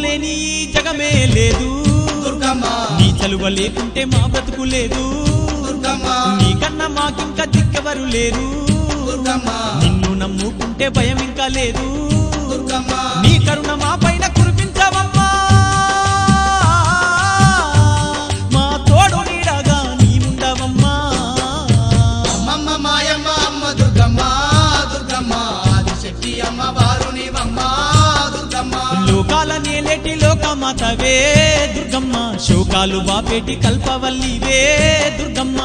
లేని జగమే లేదు దుర్గమ్మ నీ చలువ లేకుంటే మా బ్రతుకు లేదు దుర్గమ్మ నీకన్నా మాకింకా దిక్కెవరు లేరు దుర్గమ్మ నిన్ను నమ్ముకుంటే భయం ఇంకా లేదు దుర్గమ్మ నీ కరుణ మా పైన కురిపించవమ్మా మా తోడు నీడగా నీ ఉండవమ్మా అమ్మమ్మ మాయమ్మ అమ్మ దుర్గమ్మ దుర్గమ్మ ఆదిశక్తి అమ్మ వారునివమ్మ దుర్గమ్మ లోకాల నేలేటి లోకమాతవే దుర్గమ్మ శోకాలు బాపేటి కల్పవల్లివే దుర్గమ్మ